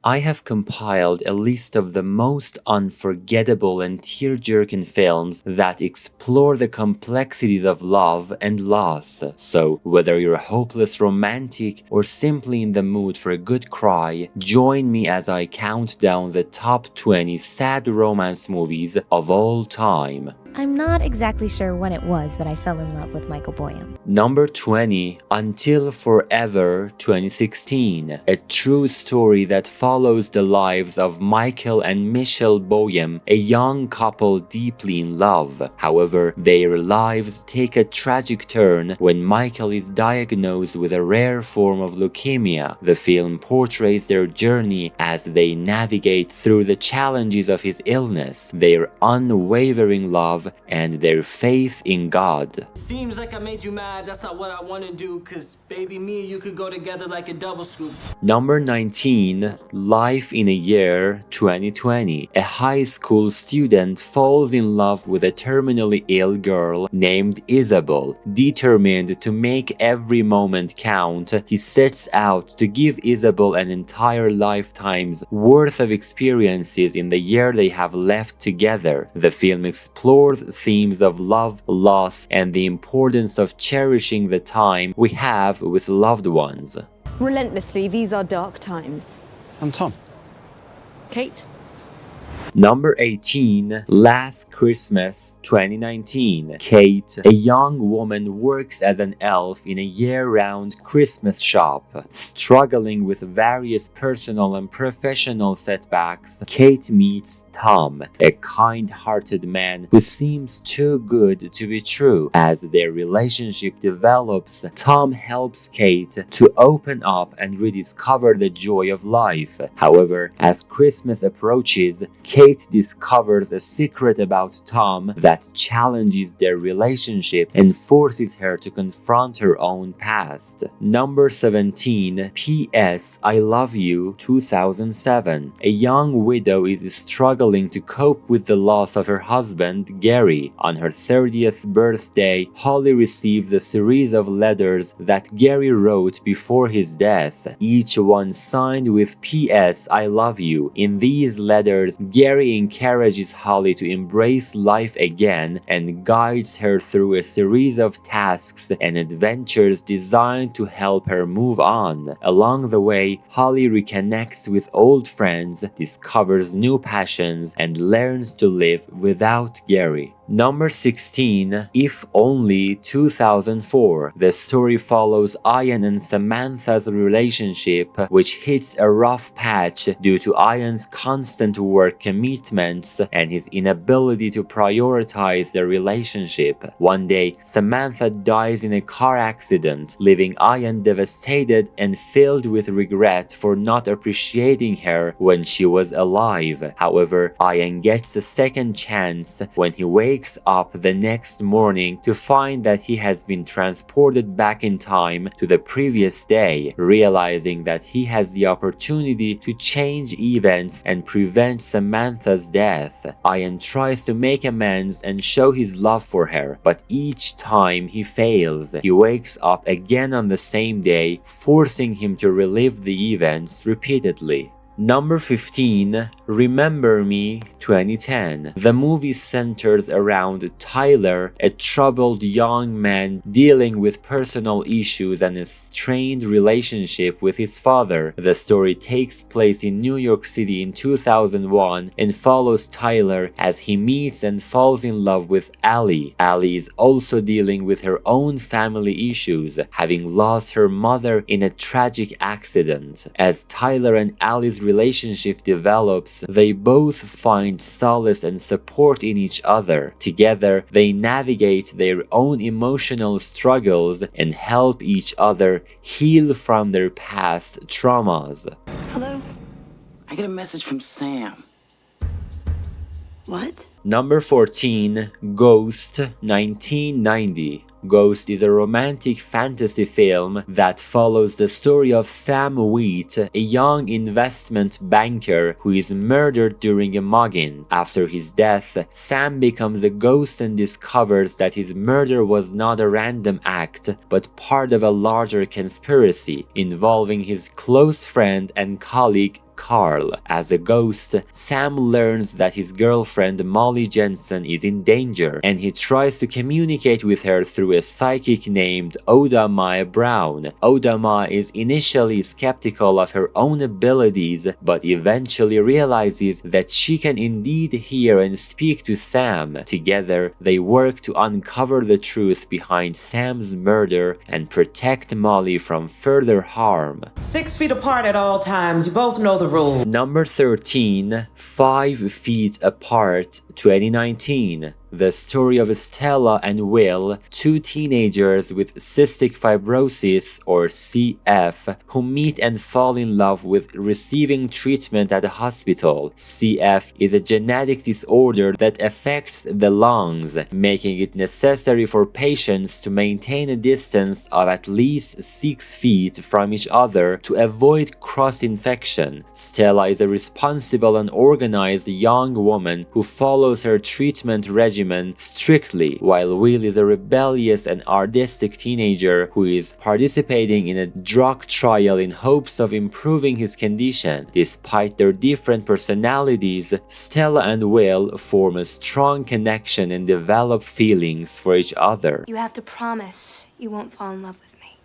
I have compiled a list of the most unforgettable and tear-jerking films that explore the complexities of love and loss. So, whether you're a hopeless romantic or simply in the mood for a good cry, join me as I count down the top 20 sad romance movies of all time. I'm not exactly sure when it was that I fell in love with Michael Boyum. Number 20, Until Forever 2016, a true story that follows the lives of Michael and Michelle Boyum, a young couple deeply in love. However, their lives take a tragic turn when Michael is diagnosed with a rare form of leukemia. The film portrays their journey as they navigate through the challenges of his illness, their unwavering love, and their faith in God. Seems like I made you mad, that's not what I want to do, cause baby, me and you could go together like a double scoop. Number 19, Life in a Year 2020. A high school student falls in love with a terminally ill girl named Isabel. Determined to make every moment count, he sets out to give Isabel an entire lifetime's worth of experiences in the year they have left together. The film explores themes of love, loss, and the importance of cherishing the time we have with loved ones. Relentlessly, these are dark times. I'm Tom. Kate? Number 18, Last Christmas 2019. Kate, a young woman, works as an elf in a year-round Christmas shop. Struggling with various personal and professional setbacks, Kate meets Tom, a kind-hearted man who seems too good to be true. As their relationship develops, Tom helps Kate to open up and rediscover the joy of life. However, as Christmas approaches, Kate discovers a secret about Tom that challenges their relationship and forces her to confront her own past. Number 17, P.S. I Love You 2007. A young widow is struggling to cope with the loss of her husband, Gary. On her 30th birthday, Holly receives a series of letters that Gary wrote before his death, each one signed with P.S. I Love You. In these letters, Gary encourages Holly to embrace life again and guides her through a series of tasks and adventures designed to help her move on. Along the way, Holly reconnects with old friends, discovers new passions, and learns to live without Gary. Number 16, If Only 2004. The story follows Ian and Samantha's relationship, which hits a rough patch due to Ian's constant work commitments and his inability to prioritize their relationship. One day, Samantha dies in a car accident, leaving Ian devastated and filled with regret for not appreciating her when she was alive. However, Ian gets a second chance when he wakes up the next morning to find that he has been transported back in time to the previous day, realizing that he has the opportunity to change events and prevent Samantha's death. Ian tries to make amends and show his love for her, but each time he fails. He wakes up again on the same day, forcing him to relive the events repeatedly. Number 15, Remember Me 2010. The movie centers around Tyler, a troubled young man dealing with personal issues and a strained relationship with his father. The story takes place in New York City in 2001 and follows Tyler as he meets and falls in love with Allie. Allie is also dealing with her own family issues, having lost her mother in a tragic accident. As Tyler and Allie's relationship develops, they both find solace and support in each other. Together, they navigate their own emotional struggles and help each other heal from their past traumas. Hello? I get a message from Sam. What? Number 14, Ghost 1990. Ghost is a romantic fantasy film that follows the story of Sam Wheat, a young investment banker who is murdered during a mugging. After his death, Sam becomes a ghost and discovers that his murder was not a random act, but part of a larger conspiracy involving his close friend and colleague Carl. As a ghost, Sam learns that his girlfriend Molly Jensen is in danger, and he tries to communicate with her through a psychic named Oda Mae Brown. Oda Mae is initially skeptical of her own abilities, but eventually realizes that she can indeed hear and speak to Sam. Together, they work to uncover the truth behind Sam's murder and protect Molly from further harm. 6 feet apart at all times. You both know the rule. Number 13, 5 Feet Apart, 2019. The story of Stella and Will, two teenagers with cystic fibrosis or CF, who meet and fall in love with receiving treatment at a hospital. CF is a genetic disorder that affects the lungs, making it necessary for patients to maintain a distance of at least 6 feet from each other to avoid cross-infection. Stella is a responsible and organized young woman who follows her treatment regimen strictly, while Will is a rebellious and artistic teenager who is participating in a drug trial in hopes of improving his condition. Despite their different personalities, Stella and Will form a strong connection and develop feelings for each other. You have to promise you won't fall in love with me.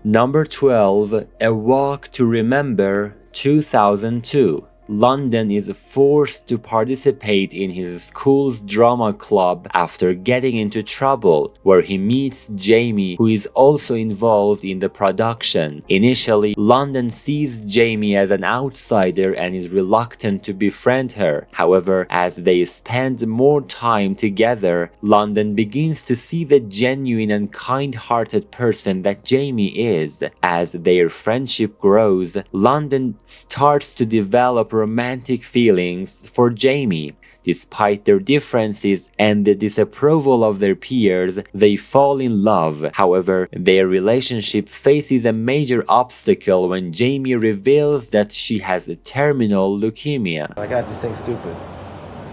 Number 12, A Walk to Remember, 2002. London is forced to participate in his school's drama club after getting into trouble, where he meets Jamie, who is also involved in the production. Initially, London sees Jamie as an outsider and is reluctant to befriend her. However, as they spend more time together, London begins to see the genuine and kind-hearted person that Jamie is. As their friendship grows, London starts to develop romantic feelings for Jamie. Despite their differences and the disapproval of their peers, they fall in love. However, their relationship faces a major obstacle when Jamie reveals that she has a terminal leukemia. I got this thing stupid.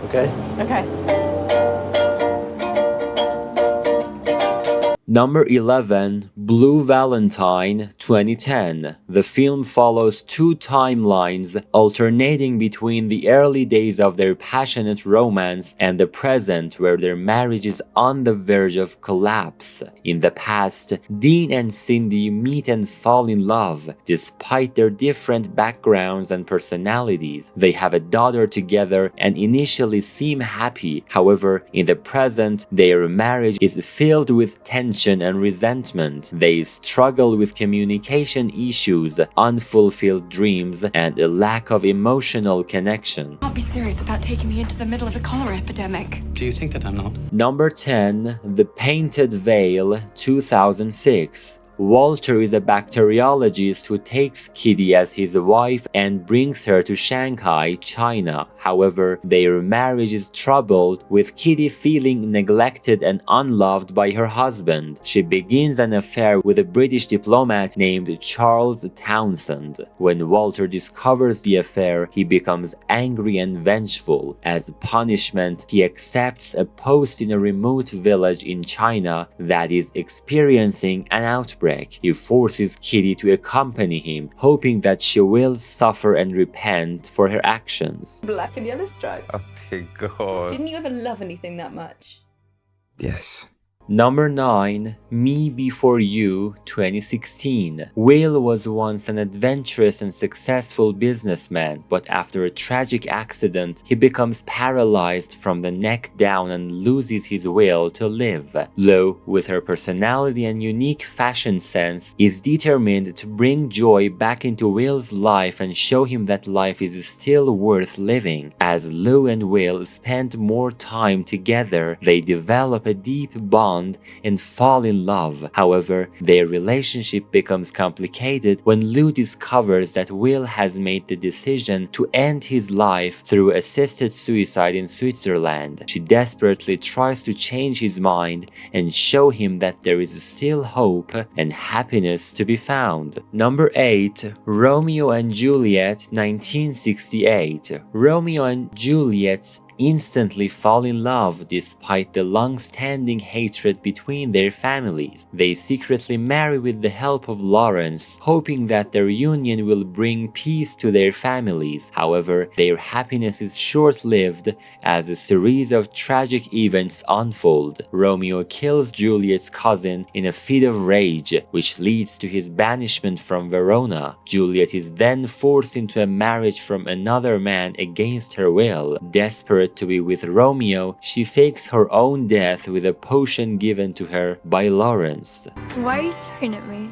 Okay? Okay. Number 11, Blue Valentine, 2010. The film follows two timelines alternating between the early days of their passionate romance and the present, where their marriage is on the verge of collapse. In the past, Dean and Cindy meet and fall in love. Despite their different backgrounds and personalities, they have a daughter together and initially seem happy. However, in the present, their marriage is filled with tension and resentment. They struggle with communication issues, unfulfilled dreams, and a lack of emotional connection. Can't be serious about taking me into the middle of a cholera epidemic. Do you think that I'm not? Number 10, The Painted Veil, 2006. Walter is a bacteriologist who takes Kitty as his wife and brings her to Shanghai, China. However, their marriage is troubled, with Kitty feeling neglected and unloved by her husband. She begins an affair with a British diplomat named Charles Townsend. When Walter discovers the affair, he becomes angry and vengeful. As punishment, he accepts a post in a remote village in China that is experiencing an outbreak. He forces Kitty to accompany him, hoping that she will suffer and repent for her actions. Black and yellow stripes. Oh dear God. Didn't you ever love anything that much? Yes. Number 9, Me Before You, 2016. Will was once an adventurous and successful businessman, but after a tragic accident, he becomes paralyzed from the neck down and loses his will to live. Lo, with her personality and unique fashion sense, is determined to bring joy back into Will's life and show him that life is still worth living. As Lo and Will spend more time together, they develop a deep bond and fall in love. However, their relationship becomes complicated when Lou discovers that Will has made the decision to end his life through assisted suicide in Switzerland. She desperately tries to change his mind and show him that there is still hope and happiness to be found. Number 8, Romeo and Juliet, 1968. Romeo and Juliet instantly fall in love despite the long-standing hatred between their families. They secretly marry with the help of Lawrence, hoping that their union will bring peace to their families. However, their happiness is short-lived as a series of tragic events unfold. Romeo kills Juliet's cousin in a fit of rage, which leads to his banishment from Verona. Juliet is then forced into a marriage from another man against her will. Desperate to be with Romeo, she fakes her own death with a potion given to her by Lawrence. Why are you staring at me?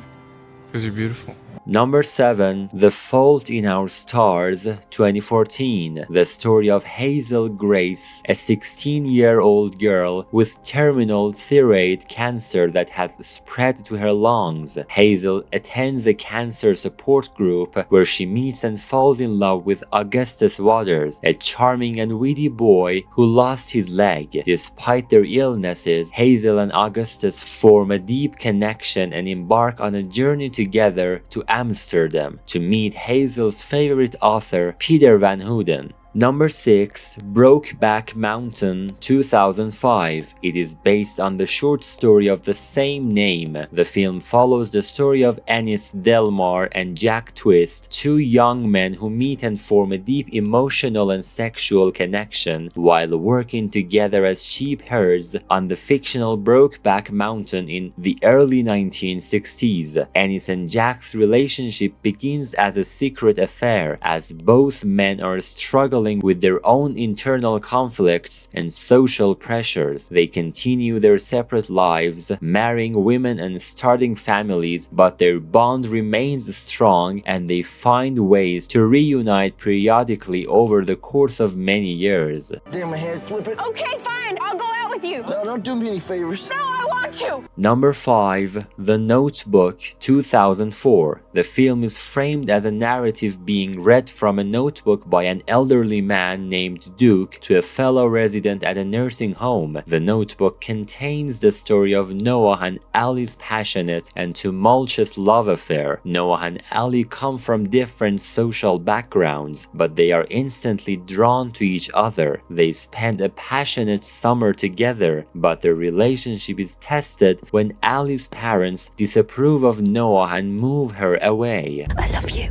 Because you're beautiful. Number 7. The Fault in Our Stars, 2014. The story of Hazel Grace, a 16-year-old girl with terminal thyroid cancer that has spread to her lungs. Hazel attends a cancer support group where she meets and falls in love with Augustus Waters, a charming and witty boy who lost his leg. Despite their illnesses, Hazel and Augustus form a deep connection and embark on a journey together to Amsterdam to meet Hazel's favorite author, Peter Van Houten. Number 6. Brokeback Mountain, 2005. It is based on the short story of the same name. The film follows the story of Ennis Delmar and Jack Twist, two young men who meet and form a deep emotional and sexual connection while working together as sheep herds on the fictional Brokeback Mountain in the early 1960s. Ennis and Jack's relationship begins as a secret affair, as both men are struggling with their own internal conflicts and social pressures. They continue their separate lives, marrying women and starting families, but their bond remains strong and they find ways to reunite periodically over the course of many years. Damn, my hand's slipping. Okay, fine. I'll go out with you. No, don't do me any favors. No, I want to. Number 5. The Notebook, 2004. The film is framed as a narrative being read from a notebook by an elderly man named Duke to a fellow resident at a nursing home. The notebook contains the story of Noah and Ali's passionate and tumultuous love affair. Noah and Ali come from different social backgrounds, but they are instantly drawn to each other. They spend a passionate summer together, but their relationship is tested when Ali's parents disapprove of Noah and move her away. I love you.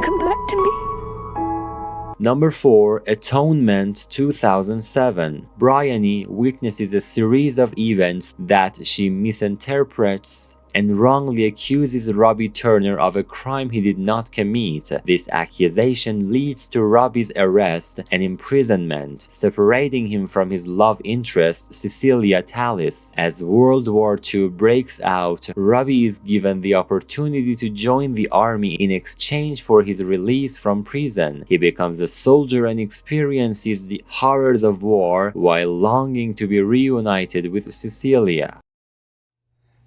Come back to me. Number 4. Atonement, 2007. Bryony witnesses a series of events that she misinterprets and wrongly accuses Robbie Turner of a crime he did not commit. This accusation leads to Robbie's arrest and imprisonment, separating him from his love interest, Cecilia Tallis. As World War II breaks out, Robbie is given the opportunity to join the army in exchange for his release from prison. He becomes a soldier and experiences the horrors of war while longing to be reunited with Cecilia.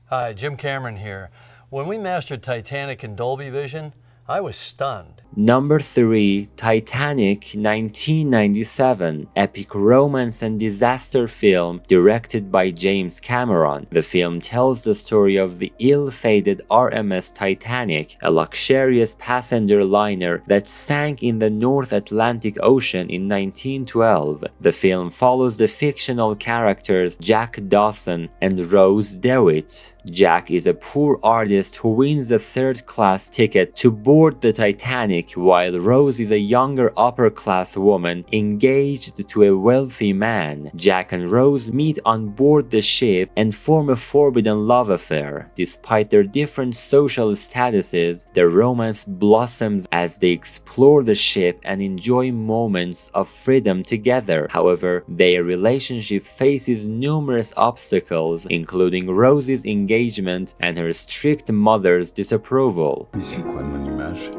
Hi, Jim Cameron here. When we mastered Titanic in Dolby Vision, I was stunned. Number 3. Titanic, 1997. Epic romance and disaster film directed by James Cameron. The film tells the story of the ill-fated RMS Titanic, a luxurious passenger liner that sank in the North Atlantic Ocean in 1912. The film follows the fictional characters Jack Dawson and Rose DeWitt. Jack is a poor artist who wins the third-class ticket to board the Titanic, while Rose is a younger upper-class woman engaged to a wealthy man. Jack and Rose meet on board the ship and form a forbidden love affair. Despite their different social statuses, their romance blossoms as they explore the ship and enjoy moments of freedom together. However, their relationship faces numerous obstacles, including Rose's engagement and her strict mother's disapproval. C'est quoi mon image?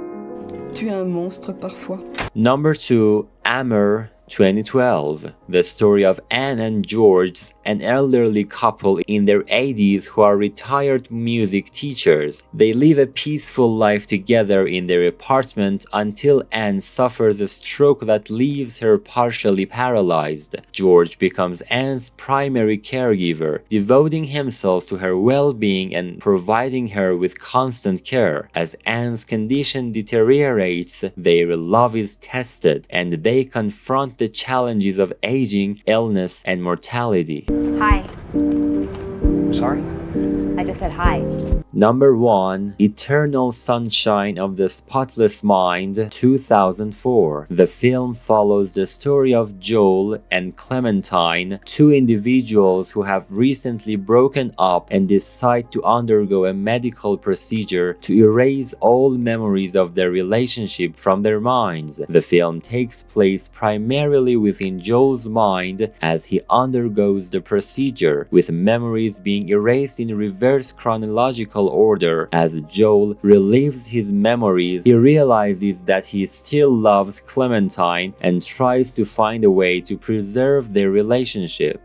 Tu es un monstre parfois. Number 2. Amour, 2012. The story of Anne and George, an elderly couple in their 80s who are retired music teachers. They live a peaceful life together in their apartment until Anne suffers a stroke that leaves her partially paralyzed. George becomes Anne's primary caregiver, devoting himself to her well-being and providing her with constant care. As Anne's condition deteriorates, their love is tested and they confront confront the challenges of aging, illness, and mortality. Hi. Sorry? I just said hi. Number 1. Eternal Sunshine of the Spotless Mind, 2004. The film follows the story of Joel and Clementine, two individuals who have recently broken up and decide to undergo a medical procedure to erase all memories of their relationship from their minds. The film takes place primarily within Joel's mind as he undergoes the procedure, with memories being erased in reverse chronological order. As Joel relives his memories, he realizes that he still loves Clementine and tries to find a way to preserve their relationship.